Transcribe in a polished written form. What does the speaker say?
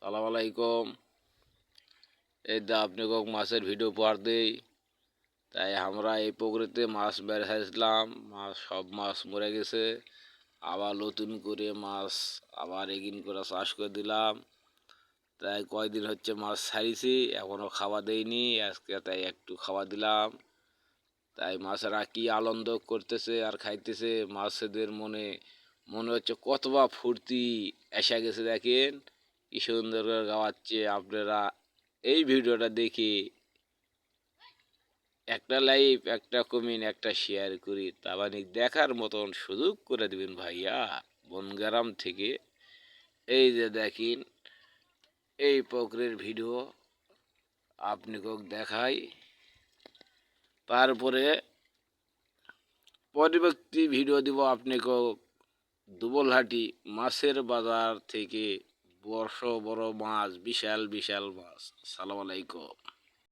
সালাম আলাইকুম। এই দা আপনি কক মাছের ভিডিও পার দেই, তাই আমরা এই পুকুরেতে মাছ বের হাইছিলাম। সব মাছ মরে গেছে, আবার নতুন করে মাছ আবার এগিন করে চাষ করে দিলাম। তাই কয়দিন হচ্ছে মাছ ছাড়িছি, এখনো খাওয়া দেয়নি, আজকে তাই একটু খাওয়া দিলাম। তাই মাছেরা কি আনন্দ করতেছে আর খাইতেছে, মাছেদের মনে মনে হচ্ছে কতবা ফুর্তি এসে গেছে। দেখেন কি সুন্দর করে গাওয়াচ্ছে। আপনারা এই ভিডিওটা দেখে একটা লাইক, একটা কমেন্ট, একটা শেয়ার করি, তা মানে দেখার মতন সুযোগ করে দিবেন ভাইয়া। বনগ্রাম থেকে এই যে দেখেন এই পুকুরের ভিডিও আপনাকে দেখাই, তারপরে পরবর্তী ভিডিও দিব আপনাকে দুবলহাটি মাছের বাজার থেকে বড় বড় মাছ, বিশাল বিশাল মাছ। সালাম আলাইকুম।